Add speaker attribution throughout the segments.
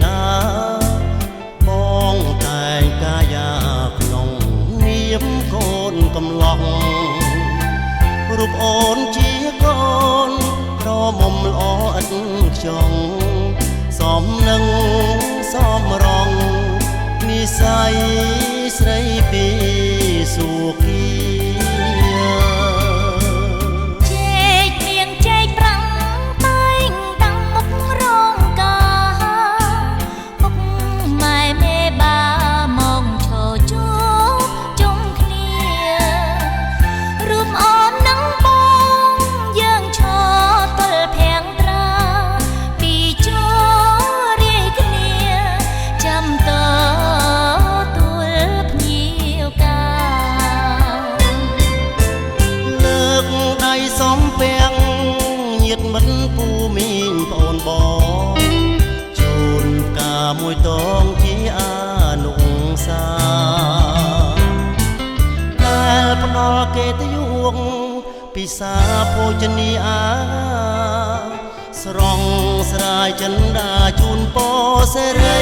Speaker 1: តាបងតែងកាយាក្នុងនាមកូនកំឡុងរូបអូនជាកូនក្រមុំល្អឥតខ្ចង់សមនឹងសមរងនិស័យស្រីពីសុគីមួយតងជាអនុសាដែលផ្ដល់គេទៅយងពិសាភោជនីអាស្រង់ស្រាយចិន្តាជូនពរសេរី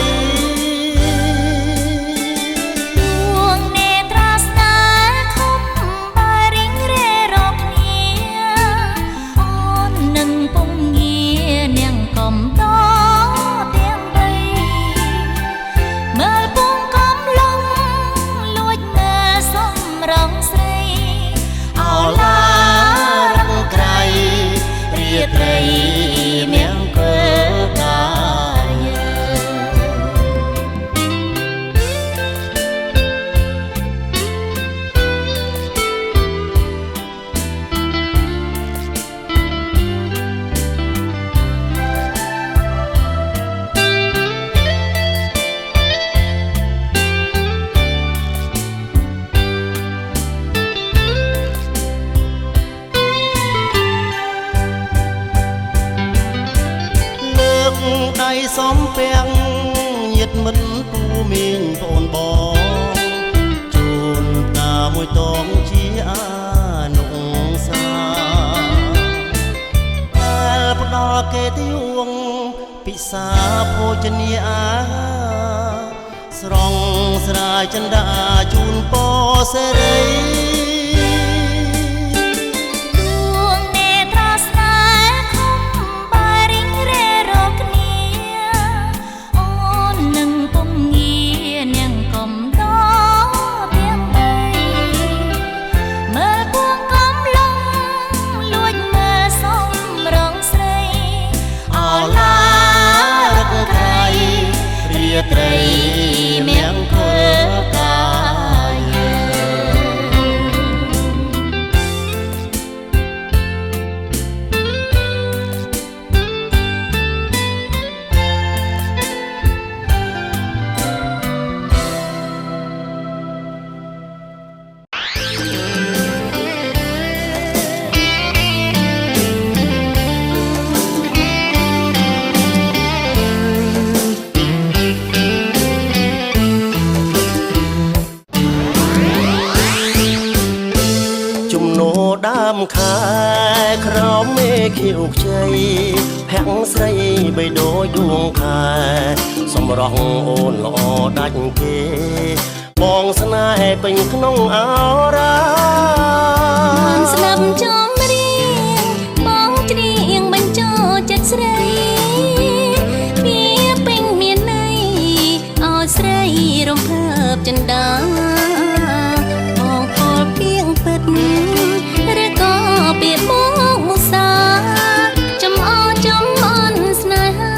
Speaker 1: ដៃសំពាំងញាតិមិត្តពូមីងប្អូនបងជូនតាមួយតងជាអនុសាដែលផ្ដល់គេទៅយងពិសាភោជនីអាស្រង់ស្រាយចិន្តាជូនពរសេរីត្រីមង្គលកាដើមខែក្រោមមេឃខៀវខ្ចីភាំងស្រីបីដូចដួងខែសម្រស់អូនល្អដាច់គេបងស្នេហ៍ពេញក្នុងអរ៉ាបានស្ដាប់ចំរៀងបងច្រៀងបញ្ចូលចិត្តស្រីវាពេញមានន័យឲ្យស្រីរំភើបចិន្តាបងពលពីងពិតពាក្យមកមុសាចំអចំអន់ស្នេហា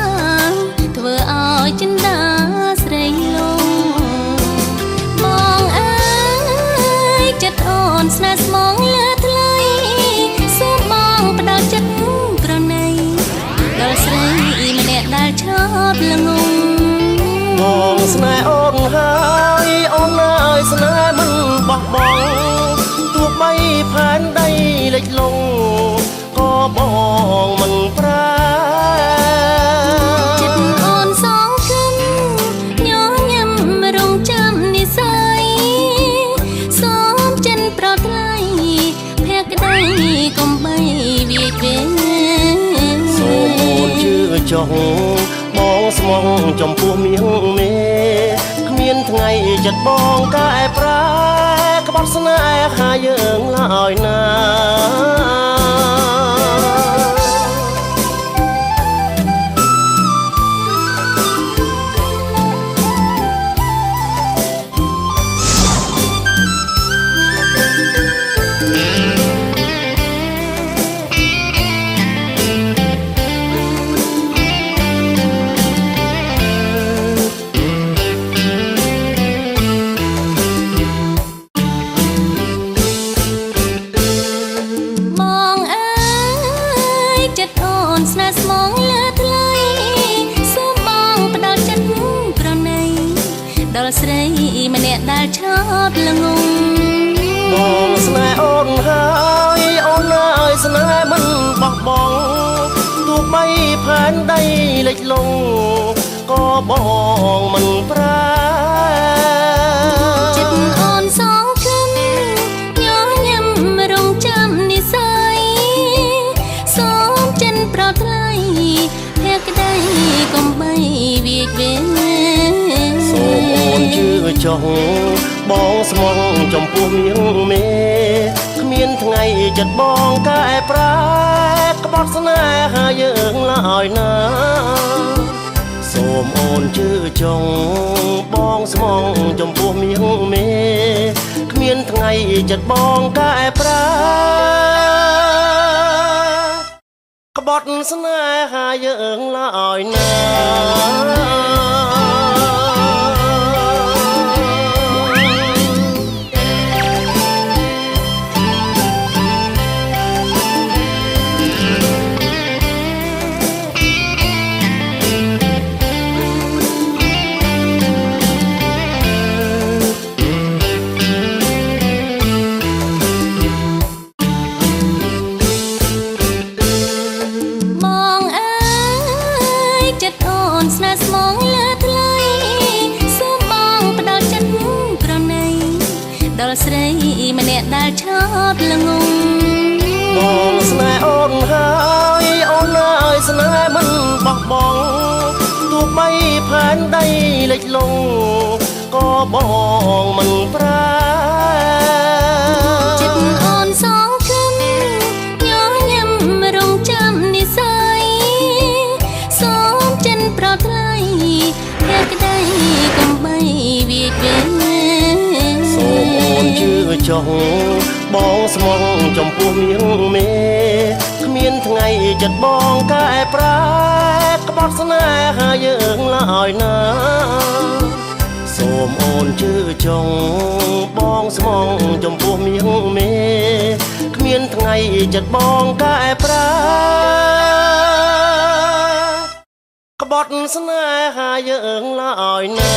Speaker 1: ធ្វើឲ្យចិន្តាស្រីលងបងអើយចិត្តអូនស្នេហ៍ស្មងលើថ្លៃសូមបងផ្ដល់ចិត្តប្រណីដល់ស្រីម្នាក់ដែលឈប់ល្ងងបងស្នេហ៍អូនហើយអូនអើយស្នេហ៍មិនបោះបង់ទោះបីផែនដីលិចលង់ក៏បងមិនប្រែចិត្តអូនសងគុណញញឹមរងចាំនិស័យសូមចិនប្រថ្លៃភក្តីកុំបីវាយវេសូមអូនជឿចុះបង ស្មងចំពោះមៀងមេគ្មានថ្ងៃចិត្តបងកែប្រែក្បត់ស្នេហាយើងឡើយណា
Speaker 2: ដល់ស្រីម្នាក់ដែលឆោតល្ងង
Speaker 1: បងស្នេហ៍អូនហើយអូនអើយស្នេហ៍មិនបោះបង់ទោះបីផែនដីលិចលង់ក៏បងមិនប្រែ
Speaker 2: ចិត្តអូនសងខឹមញញឹមរងចាំនិស័យសូមចិនប្រថ្លៃភក្តីកុំបីវាចវិញ
Speaker 1: សូមអូនជឿចុះបងស្មងចំពោះមៀងមេគ្មានថ្ងៃចិត្តបងកែប្រែក្បត់ស្នេហាយើងឡើយណាសូមអូនជឿចុះបងស្មងចំពោះមៀងមេគ្មានថ្ងៃចិត្តបងកែប្រែក្បត់ស្នេហាយើងឡើយណាដល់ស្រីម្នាក់ដែលឆោតល្ងងបងស្នេហ៍អូនហើយអូនអើយស្នេហ៍មិនបោះបង់ទោះបីផែនដីលិចលង់ក៏បងមិនប្រែ
Speaker 2: ចិត្តអូនសងខឹមញញឹមរងចាំនិស័យសូមចិនប្រថ្លៃភក្តីកុំបីវាចវិញ
Speaker 1: សូមអូនជឿចុះបងស្មងចំពោះមៀងមេគ្មានថ្ងៃចិត្តបងកែប្រែក្បត់ស្នេហាយើងឡើយណាសូមអូនជឿចុះបងស្មងចំពោះមៀងមេគ្មានថ្ងៃចិត្តបងកែប្រែក្បត់ស្នេហាយើងឡើយណា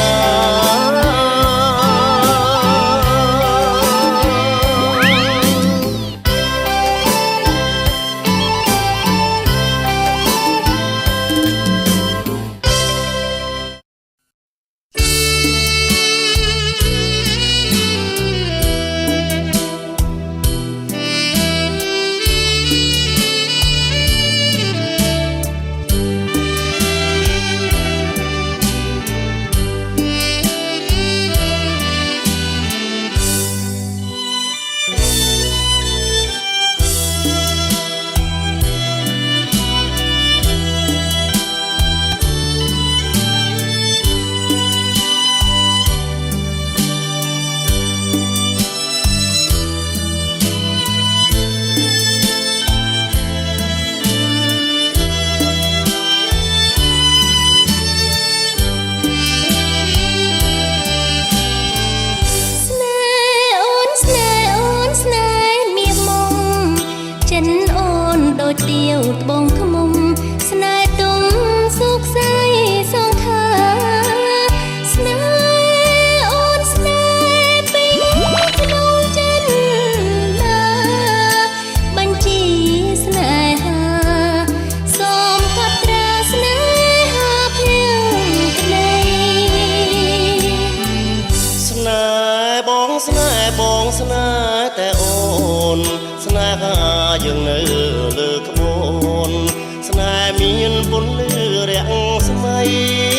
Speaker 1: ស្នេហ៍តែអូនស្នេហាយើងនៅលើក្បួនស្នេហ៍មានពន្លឺរាំងស្មៃ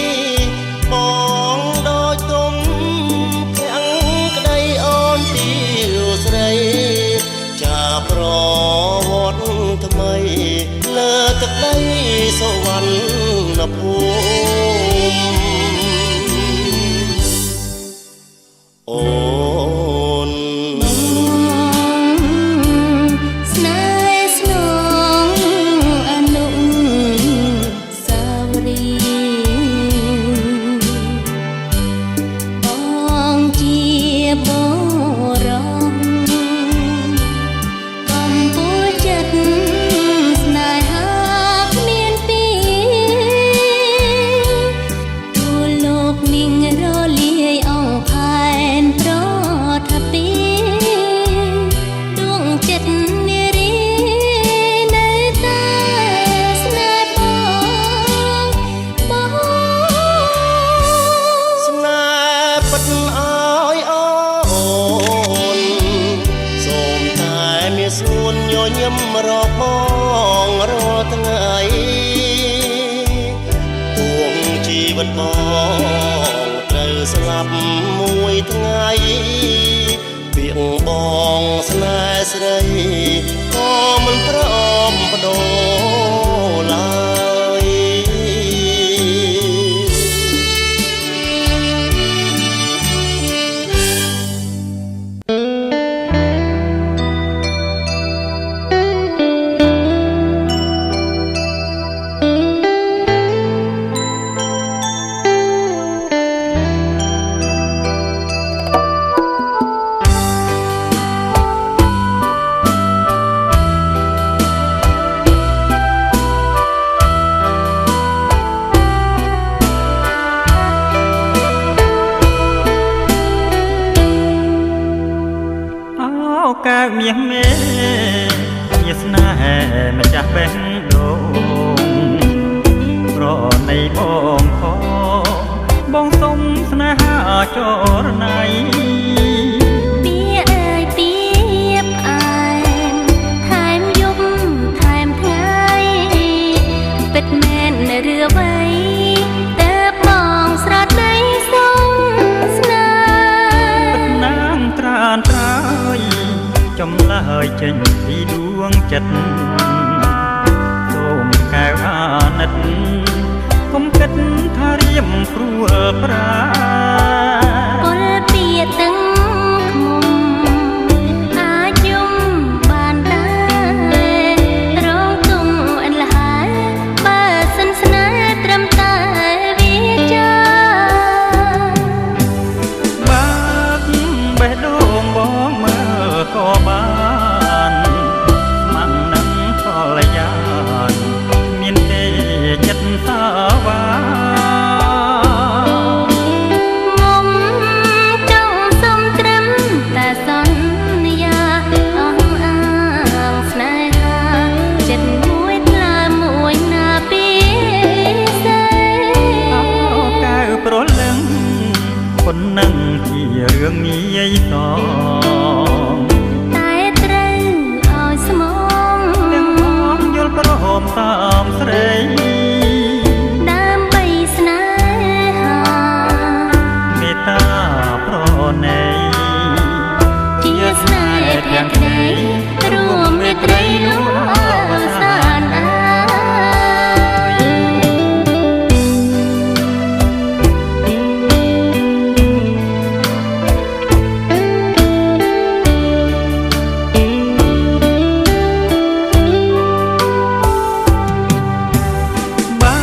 Speaker 1: ញឹមរកបងរាល់ថ្ងៃពួងជីវិតបងត្រូវស្លាប់មួយថ្ងៃពាក្យបងស្នេហ៍ស្រីក៏មិនព្រមបដូរឡើយ
Speaker 3: កើមាសមេជាស្នេហ៍ម្ចាស់បេះដូងប្រណីបងបងសុំស្នេហាចរណៃ
Speaker 2: ពីអើយពីផ្អែមថែមយប់ថែមថ្ងៃពិតមែនឬអ្វីតើបងស្រដីសុំស្នេហ៍
Speaker 3: ពិតណាងត្រានត្រើយចម្លើយចេញពីដួងចិត្តសូមកែវអាណិតកុំគិតថារៀមព្រួលប្រា
Speaker 2: ពលពីទាំងខ្មុំអាចយំបានដែររងទុំអន្លហើយបើសិនស្នេហ៍ត្រឹមតែវាចា
Speaker 3: បើកបេះដូងបងមើលក៏បានស្មាំងនឹងកលយានមានទេចិត្តសាវា
Speaker 2: មុំចង់សុំត្រឹមតែសន្យាអស់អាងស្នេហាចិត្តមួយថ្លើមមួយណាពីសេ
Speaker 3: អោកៅប្រលឹងប៉ុណ្ណឹងជារឿងងាយសង
Speaker 2: តែត្រូវឲ្យស្មង
Speaker 3: ទាំងបងយល់ព្រមតាមស្រី
Speaker 2: ដើម្បីស្នេហា
Speaker 3: មេត្តាប្រណី
Speaker 2: ជាស្នេហ៍ទាំងក្តីរួមមេត្រីនោះអវសានអើយ
Speaker 3: បា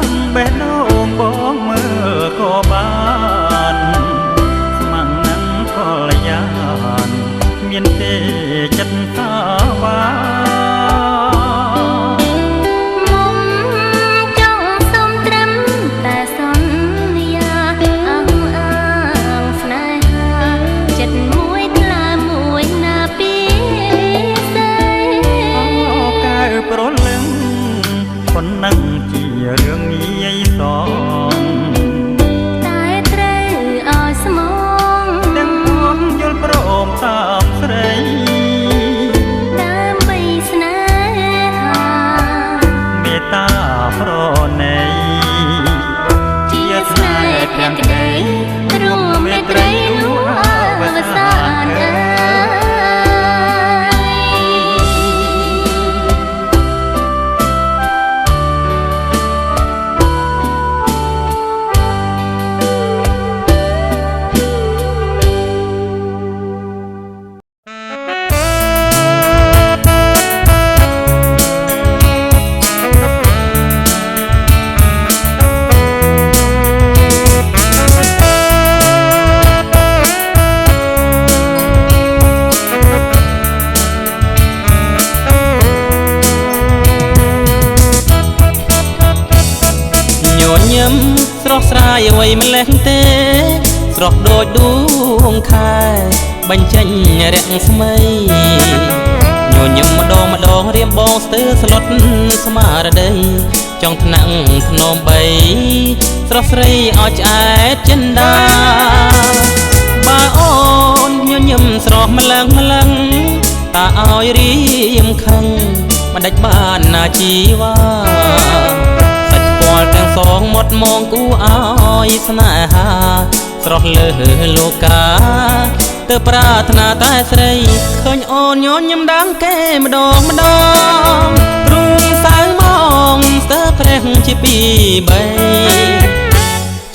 Speaker 3: នបេះដូងបងមើលក៏បានស្មាំងនឹងកលយានមានទេចិត្តសាវា
Speaker 2: មុំចង់សុំត្រឹមតែសន្យាអស់អាងស្នេហាចិត្តមួយថ្លើមមួយណាពីសេ
Speaker 3: អោកៅប្រលឹងប៉ុណ្ណឹងជារឿងងាយសង
Speaker 2: តែត្រូវឲ្យស្មង
Speaker 3: ទាំងបងយល់ព្រមតាមស្រី
Speaker 2: ដើម្បីស្នេហា
Speaker 3: មេត្តាប្រណី
Speaker 2: ជាស្នេហ៍ទាំងក្តីរួមមេត្រីនោះអវសានអើយ
Speaker 3: ញឹមស្រស់ស្រាយអ្វីម្លេះទេស្រស់ដូចដួងខែបញ្ចេញរាំងស្មីញញឹមម្ដងរៀមបងស្ទើរស្លុតស្មារតីចង់ថ្នាក់ធ្នមបីស្រស់ស្រីឲ្យឆ្អែតចិនដាបើអូនញញឹមស្រស់ម្លឹង តាឲ្យរៀមខឹងមិនដាច់បានណាជីវ៉ាសាច់ពាល់ទាំងសងមាត់មងគូឲ្យស្នេហាស្រស់លើលោកាទើបប្រាថ្នាតែស្រីឃើញអូនញញឹមដាំគេម្ដងម្ដងព្រួយសៅមកស្ទើរព្រះជាពីបី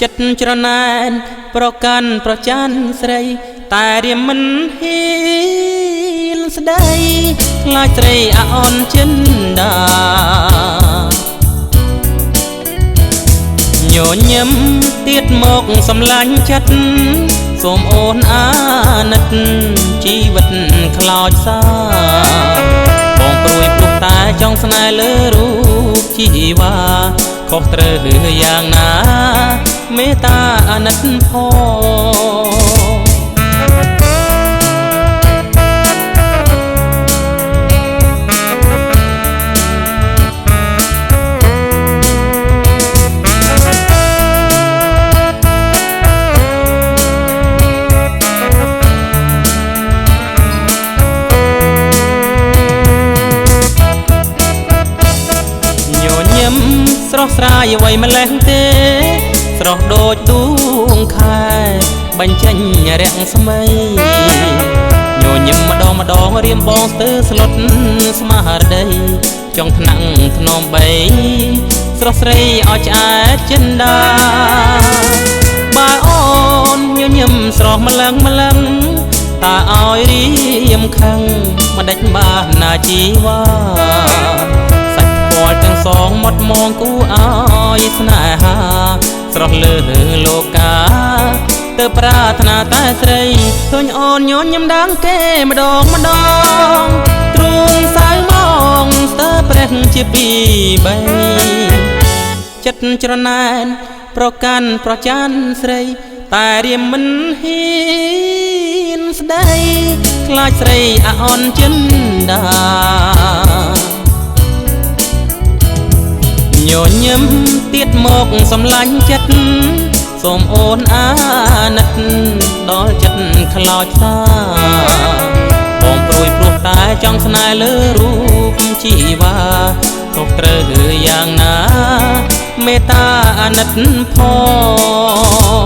Speaker 3: ចិត្តច្រណែនប្រកាន់ប្រច័នស្រីតែរៀមមិនហ៊ានស្ដីខ្លាចស្រីអាអន់ចិនដាញញឹមទៀតមកសំឡាញ់ចិត្តសូមអូនអាណិតជីវិតខ្លោចសាបងព្រួយព្រោះតែចង់ស្នេហ៍លើរូបជីវ៉ាខុសត្រូវយ៉ាងណាមេត្តាអាណិតផងស្រស់ស្រាយអ្វីម្លេះទេស្រស់ដូចដួងខែបញ្ចេញរាំងស្មៃញញឹមម្ដងរៀមបងស្ទើរស្លុតស្មារតីចង់ថ្នាក់ធ្នមបីស្រស់ស្រីឲ្យឆ្អែតចិនដាបើអូនញញឹមស្រស់ម្លឹងម្លឹងតាឲ្យរៀមខឹងមិនដាច់បានណាជីវ៉ាទាំងសងមាត់មងគូឲ្យស្នេហាស្រស់លើលោកាទើបប្រាថ្នាតែស្រីឃើញអូនញញឹមដាំគេម្ដងម្ដងទ្រូងសៅមកស្ទើរព្រះជាពីបីចិត្តច្រណែនប្រកាន់ប្រច័នស្រីតែរៀមមិនហ៊ានស្ដីខ្លាចស្រីអាអន់ចិនដាញញឹមទៀតមកសំឡាញ់ចិត្តសូមអូនអាណិតដល់ចិត្តខ្លោចសាបងព្រួយព្រោះតែចង់ស្នេហ៍លើរូបជីវ៉ាខុសត្រូវយ៉ាងណាមេត្តាអាណិតផង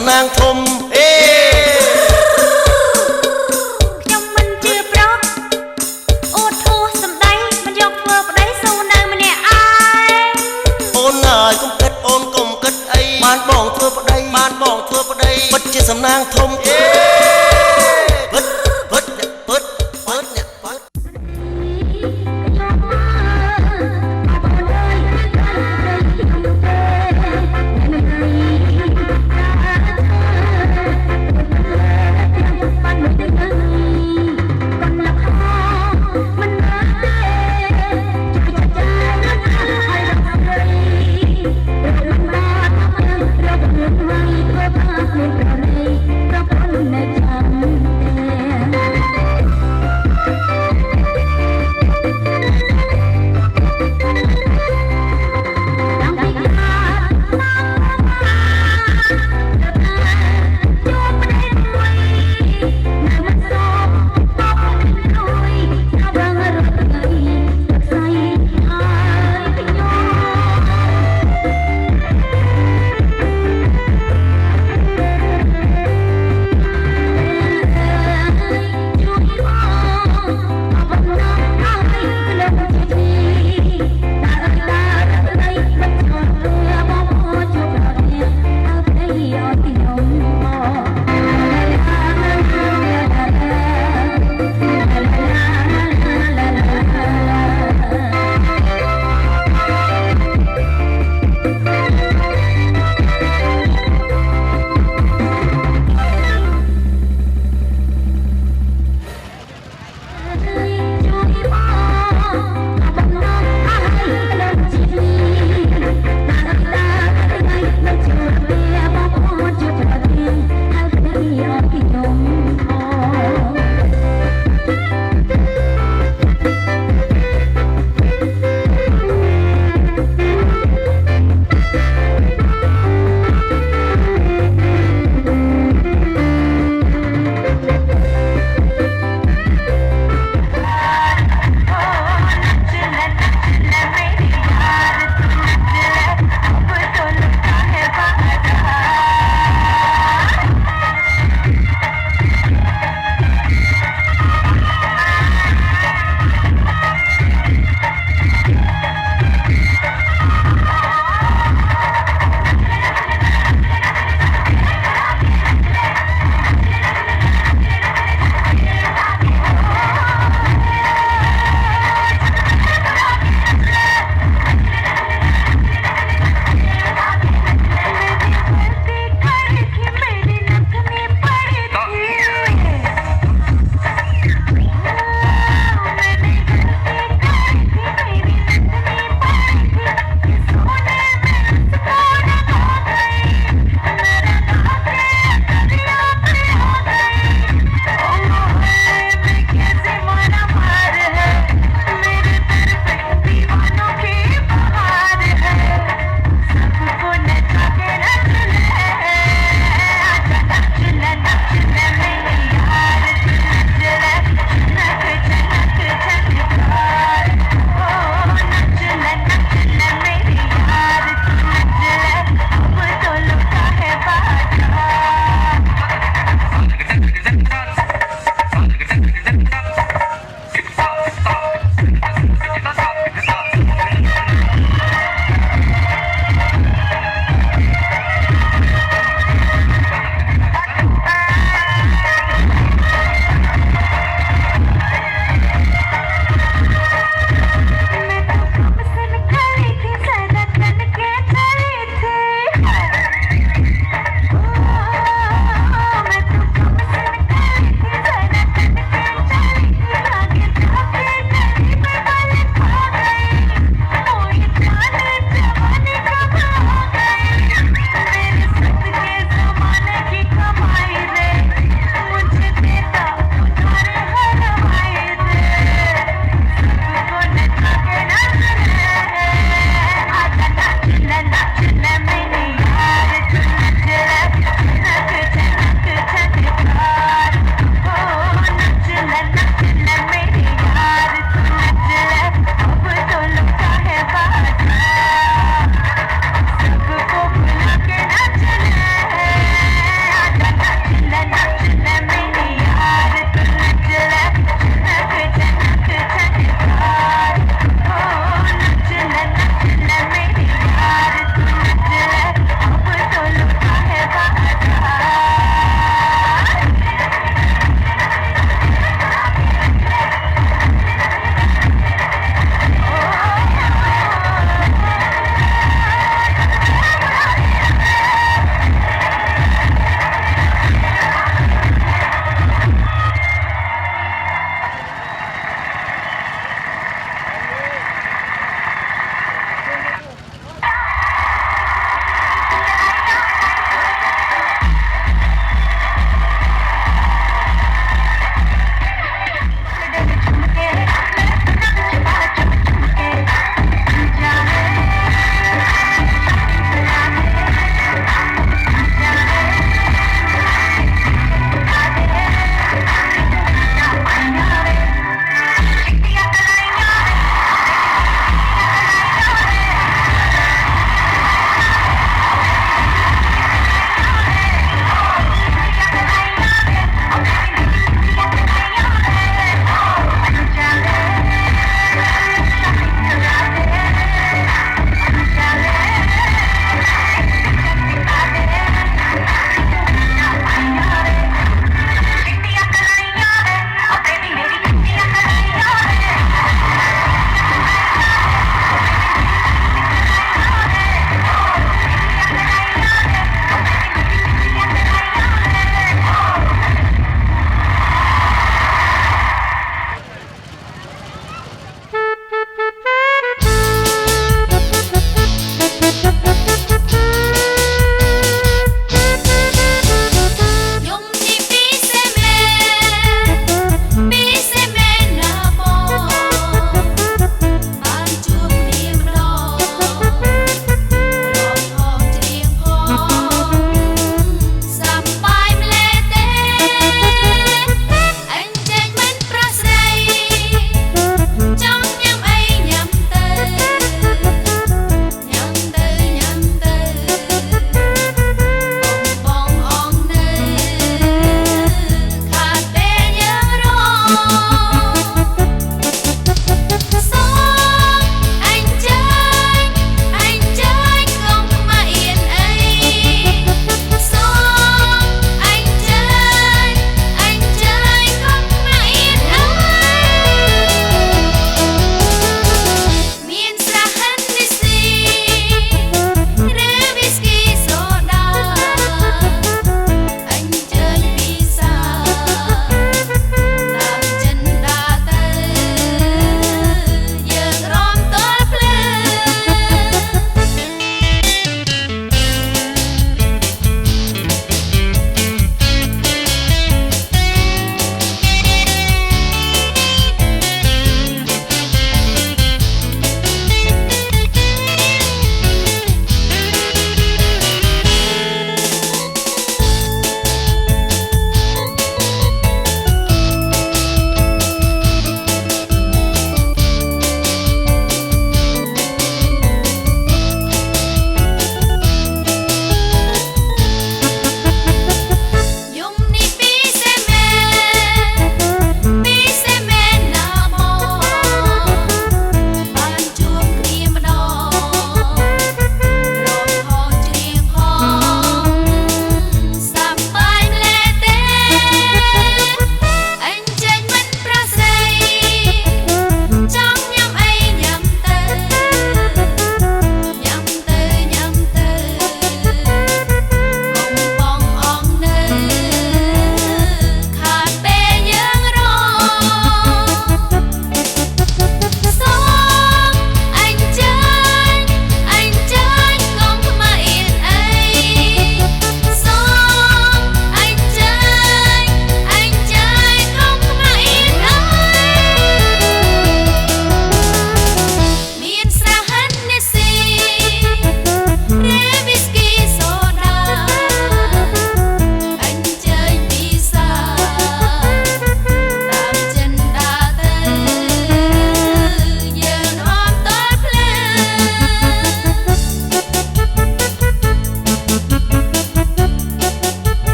Speaker 1: សំណាងធំ
Speaker 4: ខ្ញុំមិនជឿប្រុសអូនធូរសំដីមិនយកធ្វើប្តីស៊ូនៅម្នាក់ឯង
Speaker 1: អូនហើយកុំគិតអូនកុំគិតអីបានបងធ្វើប្តីពិតជាសំណាងធំពិត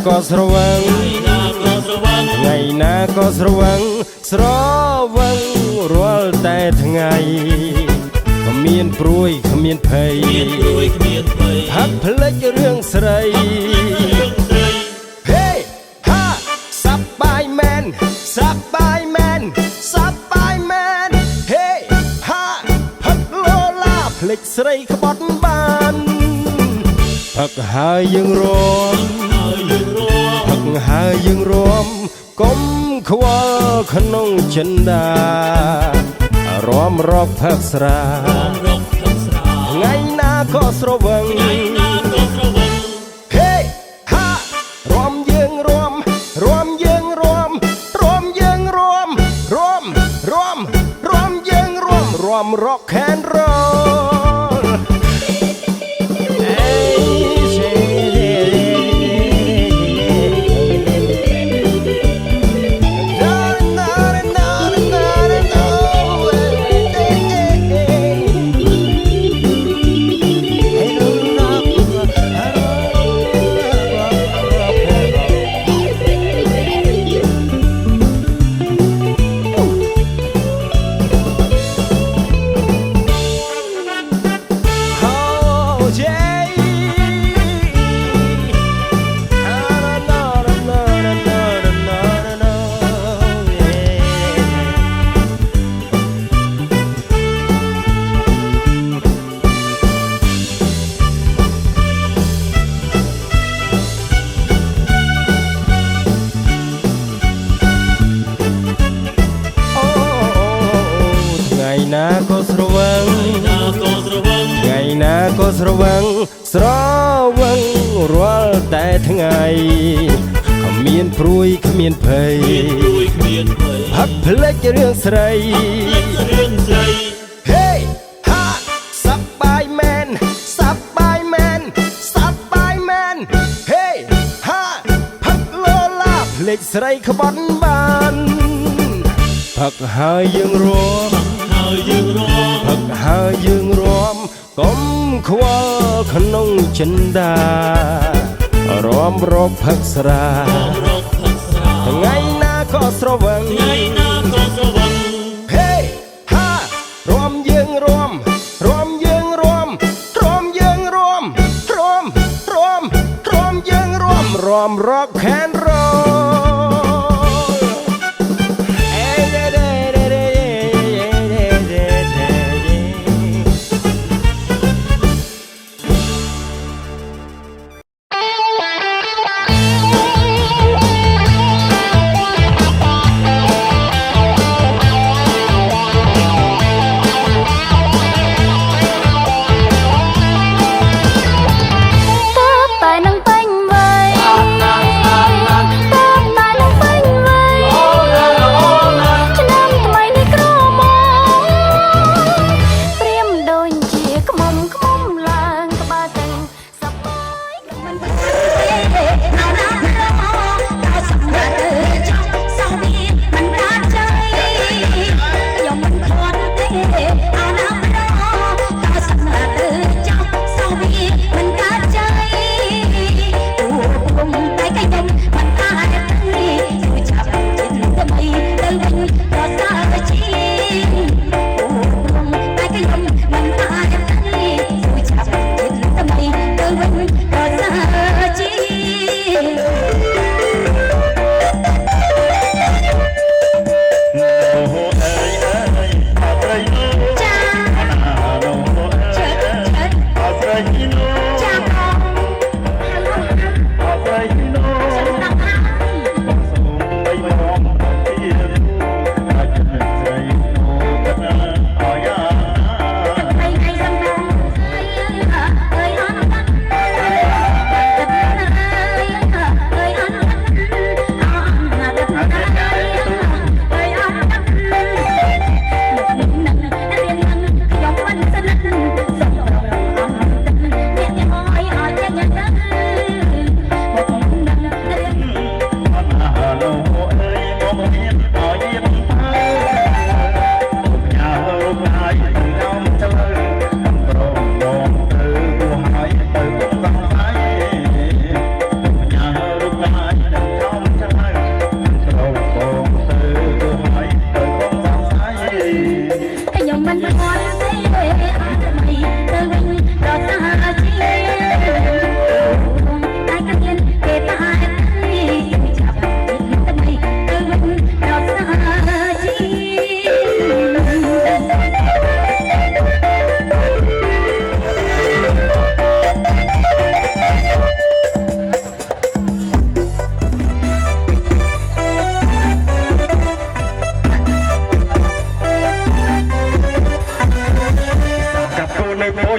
Speaker 5: ក៏ស្រវឹងថ្ងៃណាក៏ស្រវឹងរាល់តែថ្ងៃគ្មានព្រួយគ្មានភ័យហាក់ភ្លេចរឿងស្រីហេហាសប្បាយមែនសប្បាយមែនសប្បាយមែនហេហាផឹកឡូឡាភ្លេចស្រីក្បត់បានផឹកហើយយើងរួមផឹកហើយយើងរួមកុំខ្វល់ក្នុងចិន្តារាំរកផឹកស្រាថ្ងៃណាក៏ស្រវឹងហេហារាំយើងរួមយើងរួមយើងរួមយើងរួមរកខែនរលណាក៏ស្រវឹងថ្ងៃណាក៏ស្រវឹងរាល់តែថ្ងៃគ្មានព្រួយគ្មានភ័យផឹកភ្លេចរឿងស្រីហេហាសប្បាយមែនសប្បាយមែនសប្បាយមែនហេហាផឹកឡូឡាភ្លេចស្រីក្បត់បានផឹកហើយយើងរួមផឹកហើយយើងរួមកុំខ្វល់ក្នុងចិន្តារាំរកផឹកស្រាថ្ងៃណាក៏ស្រវឹងហេហារាំយើងរួមយើងរួមយើងរួមយើងរួមរកខែនរល
Speaker 2: តែនឹងពេញវ័យ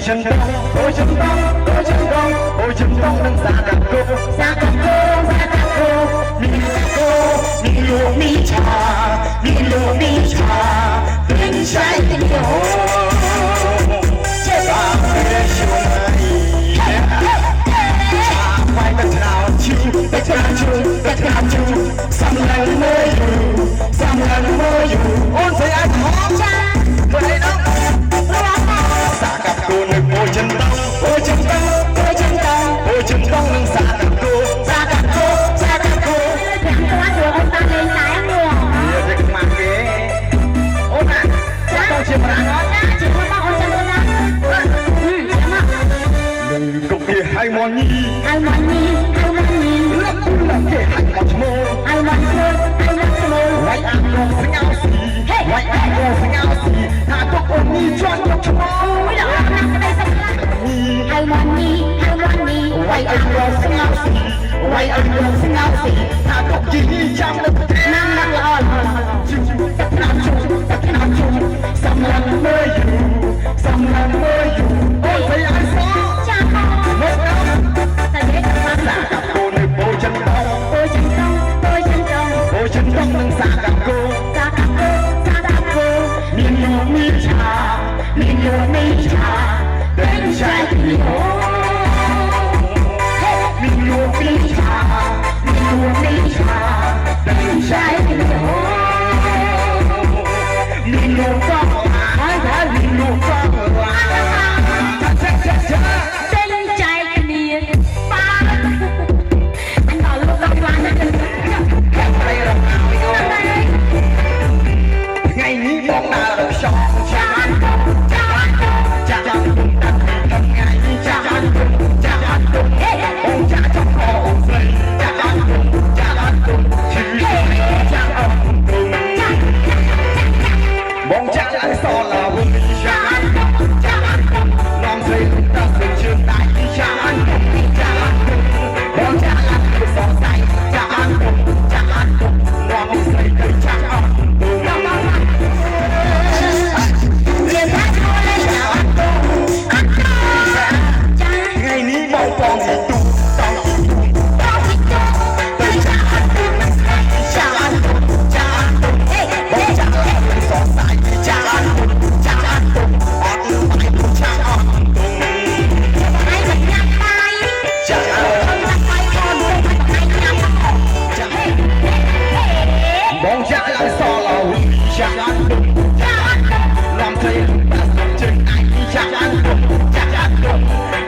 Speaker 5: chân đông ôi chân đông ôi chân đông ôi chân đông nâng xa cả cô xa cả cô xa cả cô mi lúa mi trà tình trái tình yêu chế bà về chiều này phải tất nào chịu tất cả chịu xăm lần mơ dù ôn say ai khó mơ hay đâu xa cả cô nơi ôi chân đông ôi chân đông ôi chân đông ôi chân đông nâng xa cả cô xa cả cô xa cả cô
Speaker 4: ông ta lên lái mua
Speaker 5: giờ cái mặt ghế ôn à chắc tôi chịu ra đó
Speaker 4: chỉ có bao ôn chân luôn đó
Speaker 5: đừng cục kia hai món nhi
Speaker 4: I want me
Speaker 5: lắc cũng là kể hai món mơ
Speaker 4: I want more
Speaker 5: white ăn ngon với nhau xì white ăn ngon với nhau xì thà có ôn nhi cho nó cho
Speaker 4: ôi đó nằm ở đây xong rồi I want me
Speaker 5: white ăn ngon với nhau xì white ăn ngon với nhau xì thà có gì trong nó
Speaker 4: năng năng lo
Speaker 5: tất nào chung xăm lần mơ dù ôi thấy ai xó
Speaker 4: cha con
Speaker 5: mất đâu
Speaker 4: ta dễ gặp
Speaker 5: xa gặp cô nơi bôi chân đông
Speaker 4: ôi chân đông
Speaker 5: ôi chân đông nâng xa gặp cô
Speaker 4: xa cả cô
Speaker 5: miền lúa mi trà tình trái tình yêu miền lúa mi trà tình trái tình yêu miền lúa con miền lúa con
Speaker 4: tên trai kia ba anh bảo lúc gặp lại
Speaker 5: ngày ní bóng đá được chọn cha cùng đặt thân ngày cha ông cha trong kho ông dây cha cùng cha ông cùng bóng cha lại so là vương cha làm dây ta dừng trường đại cha bóng cha lại so say cha cùng làm dây cây cha ông ngày ní bóng con gì tu tới cha bóng cha lại so say cha bóng cha lại so là cha làm thấy ta dừng chân anh cha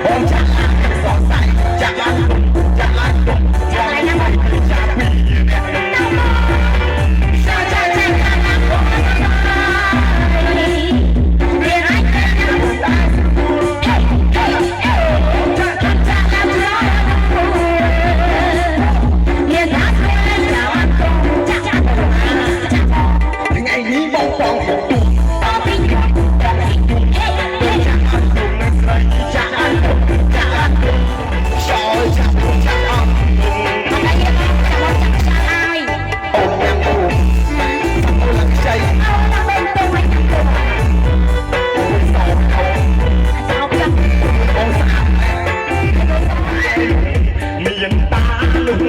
Speaker 5: bóng cha lại so say cha ngày ní bóng con thì tu miền ta lùng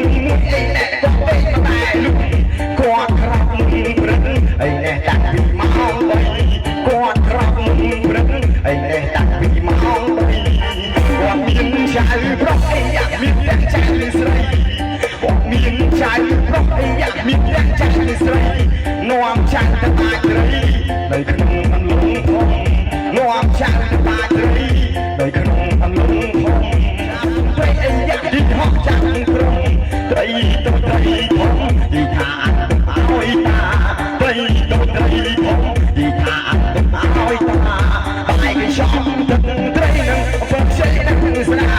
Speaker 5: ấy nè có bay mà bay lùng qua khắp rừng ấy nè đặt bị máu bay qua khắp rừng ấy nè đặt bị máu bay qua miền trái róc ấyอยากmiềnแดงใจสลายqua miền trái róc ấyอยากmiềnแดงใจสลายน้อมใจจะตายเลยในขนมมันลงทองน้อมใจจะตายเลยในขนมมันลงทองไปไอ้อยากดิ้นหอกจังตรงไตรตัวไตรทองดีทานเอาไอ้ตาไตรตัวไตรทองดีทานเอาไอ้ตาไปกันชอบตึงไตรหนึ่งฟังใช้นักสนา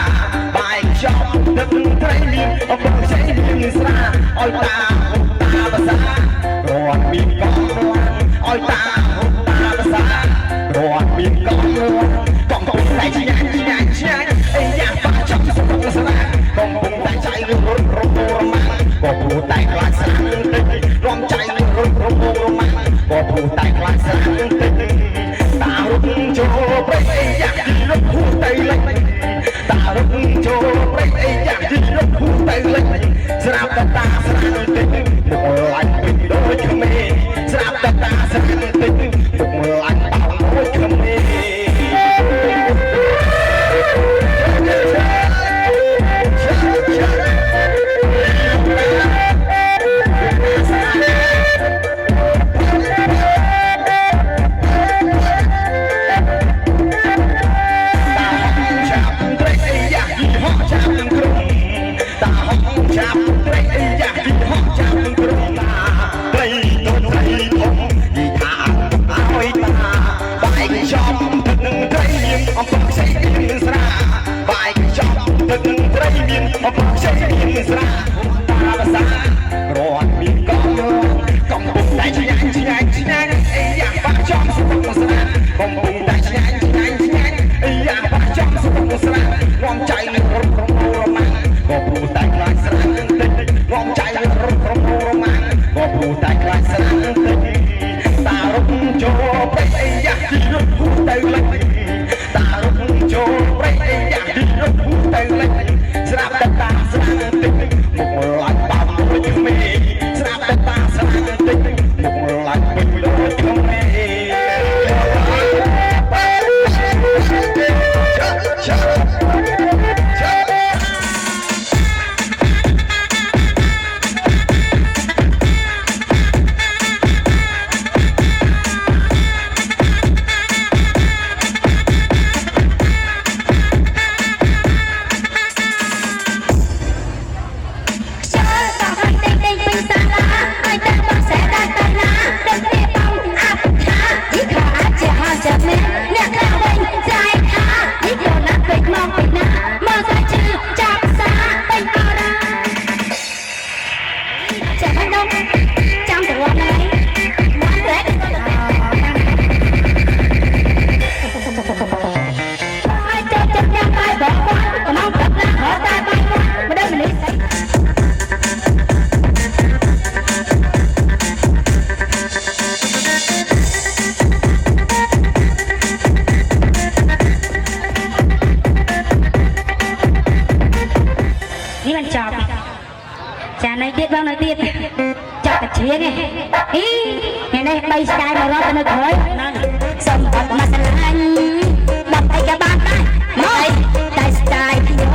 Speaker 5: ไปกันชอบตึงไตรหนึ่งฟังใช้นักสนาเอาตาภาษากรอดมีกองรวนเอาตาภาษากรอดมีกองรวนกองตุ้งไหลใจไอ้ยาฟ้าจับสมองสลายกองตุ้งไหลใจเรื่องรถโรมันก็ผู้แต่กลายสร้างตึ้งร้องใจเรื่องรถโรมันก็ผู้แต่กลายสร้างตึ้งตารุ่งโจไปอยากกินรถหัว ចូលប្រៃអីយ៉ាជីរត់គូទៅលេចតារត់ចូលប្រៃអីយ៉ាជីរត់គូទៅលេចស្រាប់តែតាស្រាងតិចមកឡាច់បាមកមួយមេស្រាប់តែតាស្រាងតិចមកឡាច់មួយមេ
Speaker 4: ចាណៃទៀតបងនៅទៀតចាក់តែជ្រៀងឯងថ្ងៃនេះបីស្កាយមករត់ទៅនៅក្រោយសុំអត់មកស្រឡាញ់ដល់ទៅក៏បានដែរមកតែស្កាយខ្ញុំ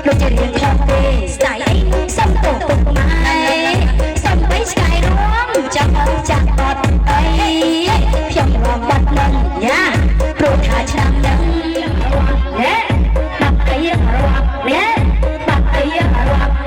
Speaker 4: ដូចជារៀងខុសទេស្កាយអីសុំទៅពុកម៉ែសុំបីស្កាយរួមចាំអត់ចាក់អត់អីខ្ញុំរំបាត់នឹងយ៉ាព្រោះថាឆ្នាំនឹងណែបាត់អីរត់ណែបាត់អីរត់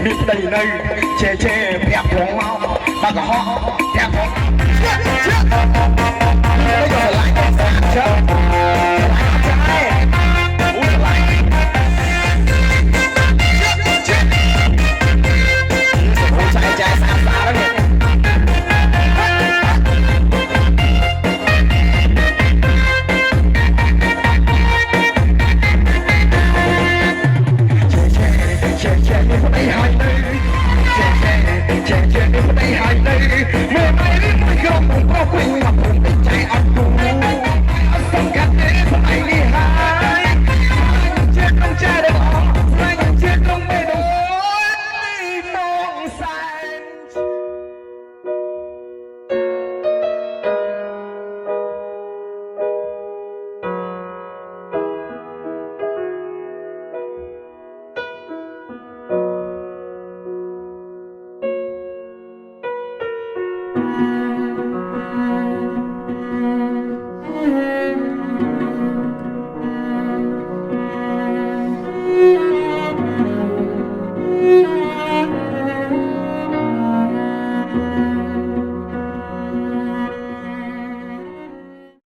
Speaker 4: មានប្តីនៅជេជេប្រាក់ផងមកបើកុហកប្រាក់ផងយកឡាយសាជើចាយអូឡាយចាយសាសាហ្នឹង